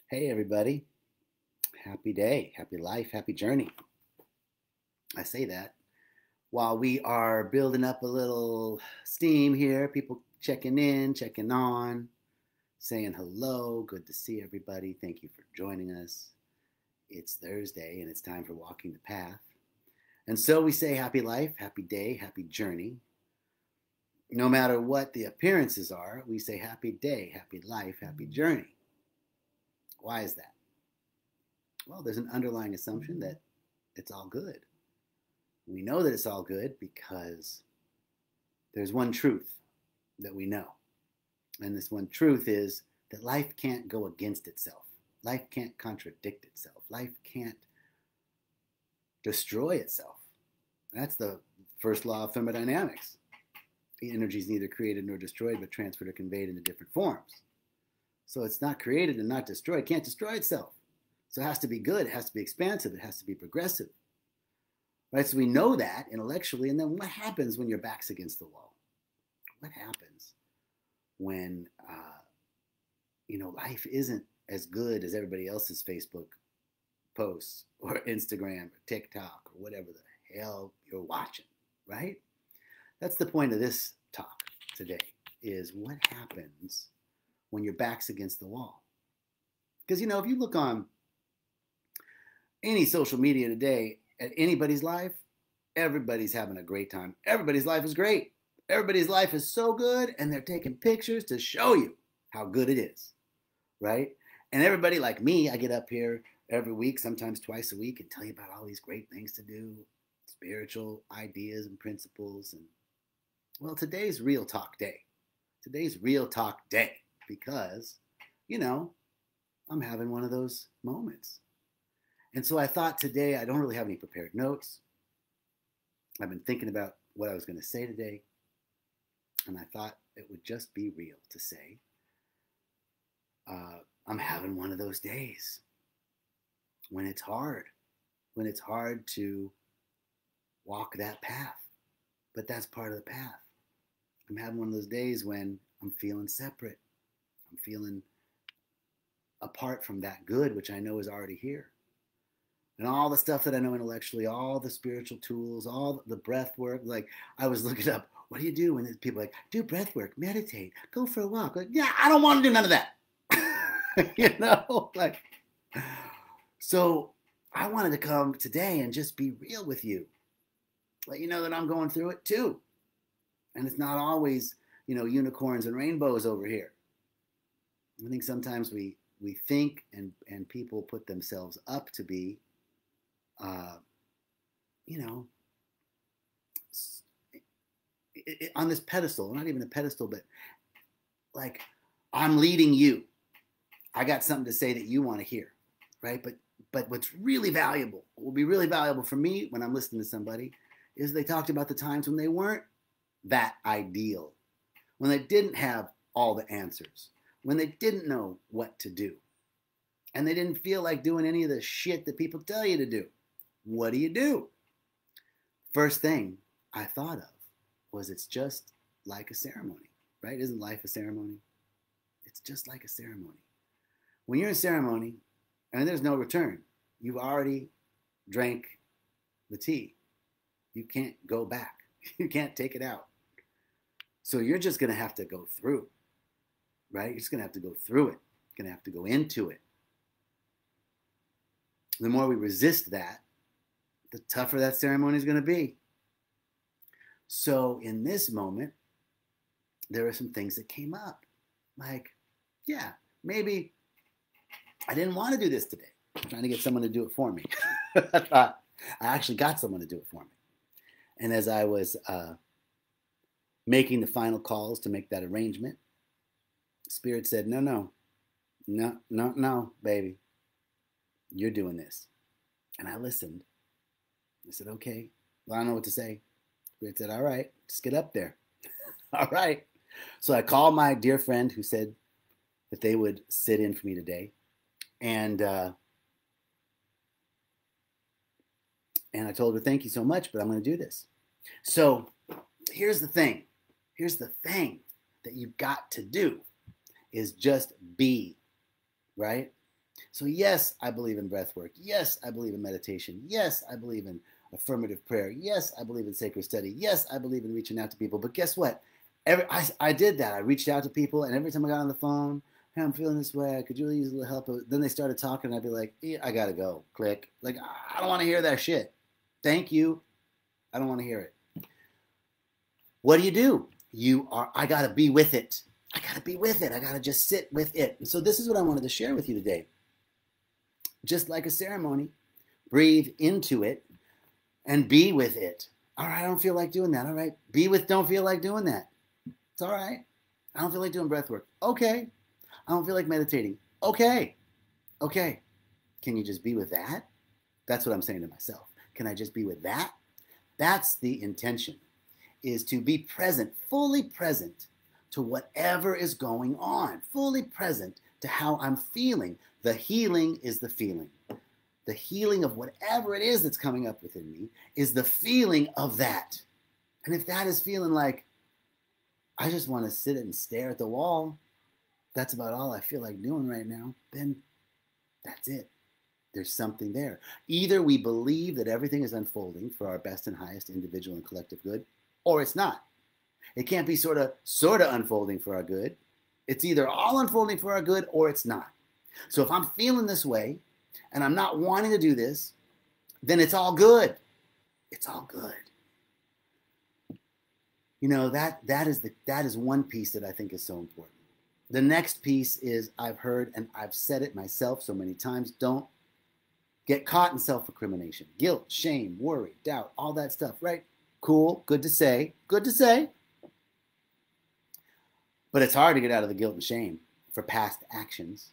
Hey, everybody. Happy day, happy life, happy journey. I say that while we are building up a little steam here, people checking in, checking on, saying hello. Good to see everybody. Thank you for joining us. It's Thursday and it's time for Walking the Path. And so we say happy life, happy day, happy journey. No matter what the appearances are, we say happy day, happy life, happy journey. Why is that? Well, there's an underlying assumption that it's all good. We know that it's all good because there's one truth that we know. And this one truth is that life can't go against itself. Life can't contradict itself. Life can't destroy itself. That's the first law of thermodynamics. The energy is neither created nor destroyed, but transferred or conveyed into different forms. So it's not created and not destroyed. It can't destroy itself. So it has to be good. It has to be expansive. It has to be progressive. Right? So we know that intellectually. And then what happens when your back's against the wall? What happens when, life isn't as good as everybody else's Facebook posts or Instagram or TikTok or whatever the hell you're watching, right? That's the point of this talk today is what happens when your back's against the wall. Because, if you look on any social media today at anybody's life, everybody's having a great time. Everybody's life is great. Everybody's life is so good, and they're taking pictures to show you how good it is, right? And everybody like me, I get up here every week, sometimes twice a week, and tell you about all these great things to do, spiritual ideas and principles. And well, today's real talk day. Today's real talk day because, I'm having one of those moments. And so I thought today, I don't really have any prepared notes. I've been thinking about what I was going to say today. And I thought it would just be real to say, I'm having one of those days when it's hard to walk that path. But that's part of the path. I'm having one of those days when I'm feeling separate. I'm feeling apart from that good, which I know is already here. And all the stuff that I know intellectually, all the spiritual tools, all the breath work. Like I was looking up, what do you do when people are like, do breath work, meditate, go for a walk? Like, yeah, I don't want to do none of that. So I wanted to come today and just be real with you. Let you know that I'm going through it too. And it's not always, unicorns and rainbows over here. I think sometimes we think and people put themselves up to be, on this pedestal, not even a pedestal, but like, I'm leading you. I got something to say that you want to hear, right? But what's really valuable, what will be really valuable for me when I'm listening to somebody is they talked about the times when they weren't that ideal, when they didn't have all the answers, when they didn't know what to do, and they didn't feel like doing any of the shit that people tell you to do. What do you do? First thing I thought of was it's just like a ceremony, right? Isn't life a ceremony? It's just like a ceremony. When you're in ceremony, and there's no return, you've already drank the tea. You can't go back. You can't take it out. So you're just going to have to go through, right? You're just going to have to go through it. You're going to have to go into it. The more we resist that, the tougher that ceremony is going to be. So in this moment, there are some things that came up. Like, yeah, maybe I didn't want to do this today. I'm trying to get someone to do it for me. I thought I actually got someone to do it for me. And as I was making the final calls to make that arrangement, Spirit said, no, baby. You're doing this. And I listened. I said, okay, well, I don't know what to say. Spirit said, all right, just get up there. All right. So I called my dear friend who said that they would sit in for me today. And I told her, thank you so much, but I'm going to do this. So here's the thing. Here's the thing that you've got to do is just be, right? So yes, I believe in breath work. Yes, I believe in meditation. Yes, I believe in affirmative prayer. Yes, I believe in sacred study. Yes, I believe in reaching out to people. But guess what? I did that. I reached out to people, and every time I got on the phone, hey, I'm feeling this way. Could you really use a little help? Then they started talking, and I'd be like, yeah, I gotta go. Click. Like, I don't want to hear that shit. Thank you. I don't want to hear it. What do? I gotta be with it. I gotta be with it. I gotta just sit with it. And so this is what I wanted to share with you today. Just like a ceremony, breathe into it and be with it. All right, I don't feel like doing that. All right, don't feel like doing that. It's all right. I don't feel like doing breath work. Okay. I don't feel like meditating. Okay. Okay. Can you just be with that? That's what I'm saying to myself. Can I just be with that? That's the intention, is to be present, fully present to whatever is going on, fully present to how I'm feeling. The healing is the feeling. The healing of whatever it is that's coming up within me is the feeling of that. And if that is feeling like, I just want to sit and stare at the wall, that's about all I feel like doing right now, then that's it. There's something there. Either we believe that everything is unfolding for our best and highest individual and collective good, or it's not. It can't be sort of unfolding for our good. It's either all unfolding for our good or it's not. So if I'm feeling this way and I'm not wanting to do this, then it's all good. It's all good. You know, that is one piece that I think is so important. The next piece is, I've heard and I've said it myself so many times, don't get caught in self-recrimination. Guilt, shame, worry, doubt, all that stuff, right? Cool, good to say, good to say. But it's hard to get out of the guilt and shame for past actions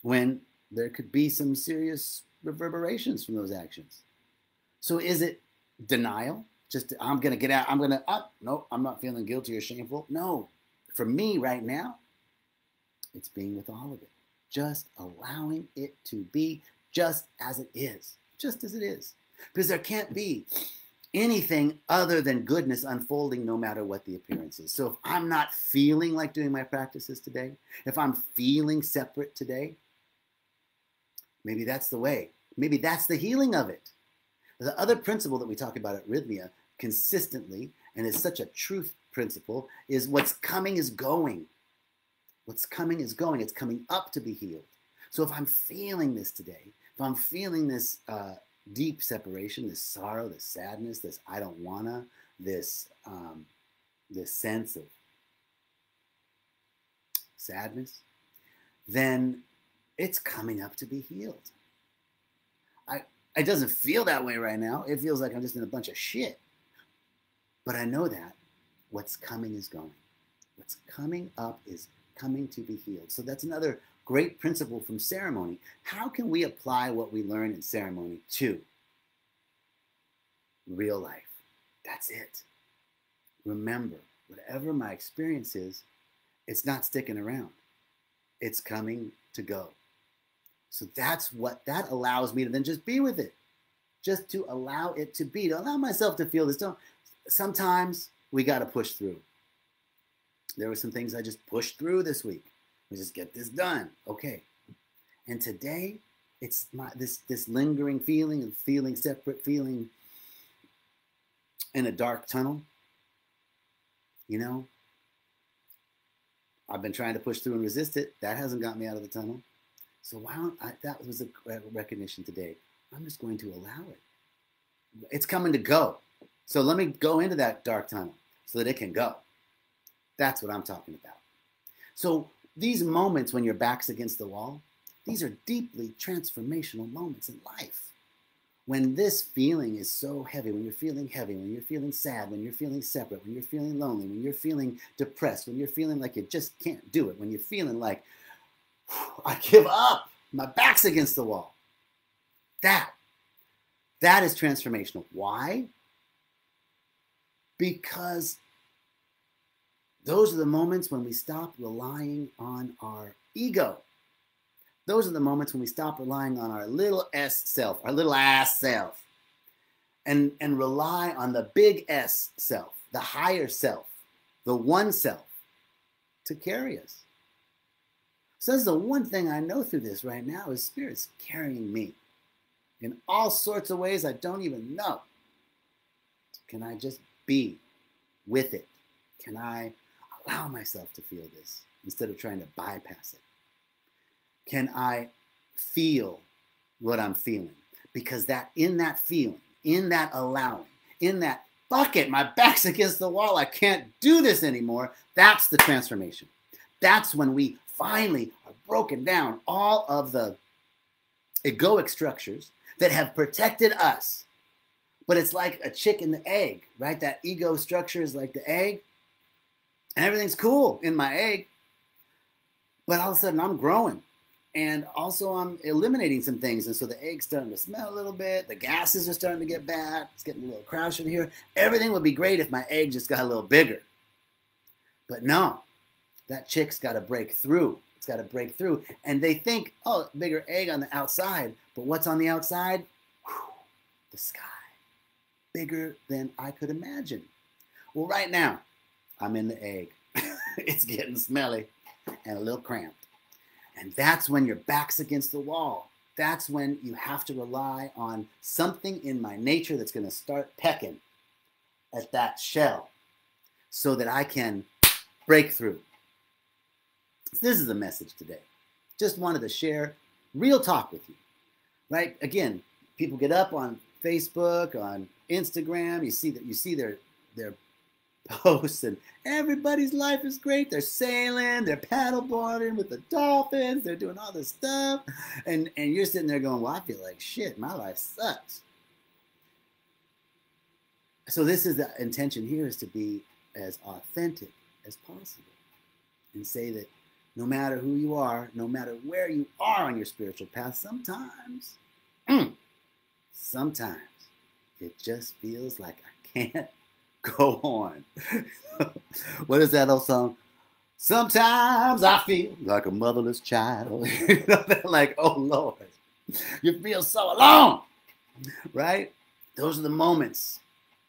when there could be some serious reverberations from those actions. So is it denial? Just, I'm going to get out, no, I'm not feeling guilty or shameful. No, for me right now, it's being with all of it. Just allowing it to be just as it is. Just as it is. Because there can't be anything other than goodness unfolding no matter what the appearance is. So if I'm not feeling like doing my practices today, if I'm feeling separate today, maybe that's the way. Maybe that's the healing of it. The other principle that we talk about at Rythmia consistently, and is such a truth principle, is what's coming is going. What's coming is going. It's coming up to be healed. So if I'm feeling this today, if I'm feeling this deep separation, this sorrow, this sadness, this I don't wanna, this sense of sadness, then it's coming up to be healed. It doesn't feel that way right now. It feels like I'm just in a bunch of shit. But I know that what's coming is going. What's coming up is coming to be healed. So that's another great principle from ceremony. How can we apply what we learn in ceremony to real life? That's it. Remember, whatever my experience is, it's not sticking around. It's coming to go. So that's what that allows me to then just be with it. Just to allow it to be, to allow myself to feel this. Sometimes we got to push through. There were some things I just pushed through this week. We just get this done. Okay. And today, it's this lingering feeling of feeling separate, feeling in a dark tunnel. You know, I've been trying to push through and resist it. That hasn't got me out of the tunnel. So that was a recognition today. I'm just going to allow it. It's coming to go. So let me go into that dark tunnel so that it can go. That's what I'm talking about. So these moments when your back's against the wall, these are deeply transformational moments in life. When this feeling is so heavy, when you're feeling heavy, when you're feeling sad, when you're feeling separate, when you're feeling lonely, when you're feeling depressed, when you're feeling like you just can't do it, when you're feeling like, I give up, my back's against the wall. That is transformational. Why? Because those are the moments when we stop relying on our ego. Those are the moments when we stop relying on our little s self, our little ass self, and rely on the big S self, the higher self, the one self to carry us. So that's the one thing I know through this right now is Spirit's carrying me in all sorts of ways I don't even know. Can I just be with it? Can I allow myself to feel this instead of trying to bypass it? Can I feel what I'm feeling? Because that in that feeling, in that allowing, in that bucket, my back's against the wall, I can't do this anymore, that's the transformation. That's when we finally are broken down all of the egoic structures that have protected us. But it's like a chicken and the egg, right? That ego structure is like the egg. And everything's cool in my egg. But all of a sudden I'm growing. And also I'm eliminating some things. And so the egg's starting to smell a little bit. The gases are starting to get bad. It's getting a little crowded here. Everything would be great if my egg just got a little bigger. But no, that chick's got to break through. It's got to break through. And they think, oh, bigger egg on the outside. But what's on the outside? Whew, the sky. Bigger than I could imagine. Well, right now, I'm in the egg. It's getting smelly and a little cramped. And that's when your back's against the wall. That's when you have to rely on something in my nature that's going to start pecking at that shell so that I can break through. This is the message today. Just wanted to share real talk with you, right? Again, people get up on Facebook, on Instagram, you see their posts and everybody's life is great. They're sailing, they're paddleboarding with the dolphins, they're doing all this stuff. And you're sitting there going, well, I feel like shit, my life sucks. So this is the intention here, is to be as authentic as possible and say that no matter who you are, no matter where you are on your spiritual path, sometimes it just feels like I can't go on. What is that old song? Sometimes I feel like a motherless child. You know, like, oh Lord, you feel so alone, right? Those are the moments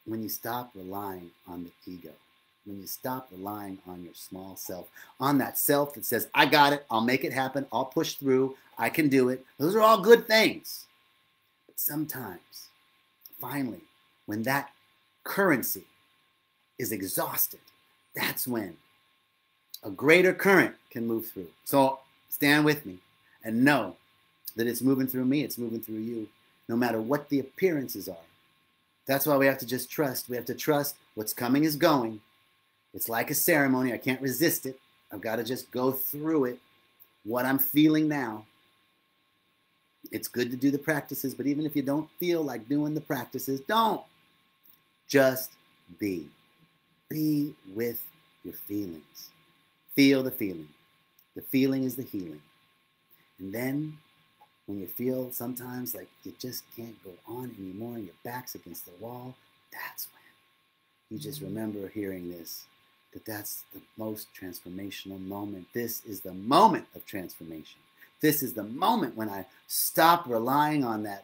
when you stop relying on the ego, when you stop relying on your small self, on that self that says, I got it, I'll make it happen, I'll push through, I can do it. Those are all good things. But sometimes, finally, when that currency is exhausted, that's when a greater current can move through. So stand with me and know that it's moving through me, it's moving through you, no matter what the appearances are. That's why we have to just trust. We have to trust what's coming is going. It's like a ceremony. I can't resist it. I've got to just go through it. What I'm feeling now. It's good to do the practices, but even if you don't feel like doing the practices, don't. Just be. Be with your feelings. Feel the feeling. The feeling is the healing. And then when you feel sometimes like you just can't go on anymore and your back's against the wall, that's when you just remember hearing this, that's the most transformational moment. This is the moment of transformation. This is the moment when I stop relying on that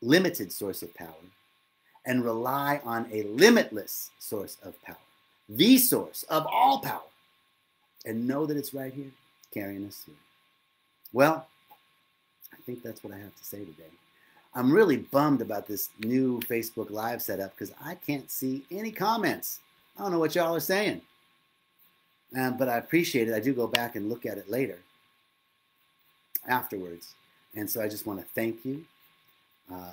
limited source of power and rely on a limitless source of power, the source of all power, and know that it's right here carrying us through. Well, I think that's what I have to say today. I'm really bummed about this new Facebook Live setup because I can't see any comments. I don't know what y'all are saying. But I appreciate it. I do go back and look at it later, afterwards. And so I just want to thank you,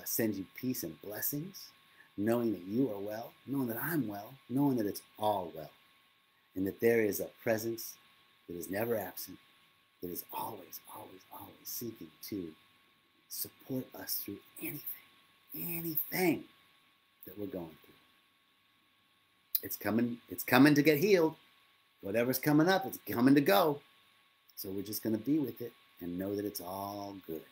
send you peace and blessings, knowing that you are well, knowing that I'm well, knowing that it's all well, and that there is a presence that is never absent, that is always, always, always seeking to support us through anything that we're going through. It's coming to get healed. Whatever's coming up, it's coming to go. So we're just going to be with it and know that it's all good,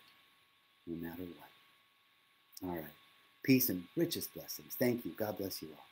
no matter what. All right. Peace and richest blessings. Thank you. God bless you all.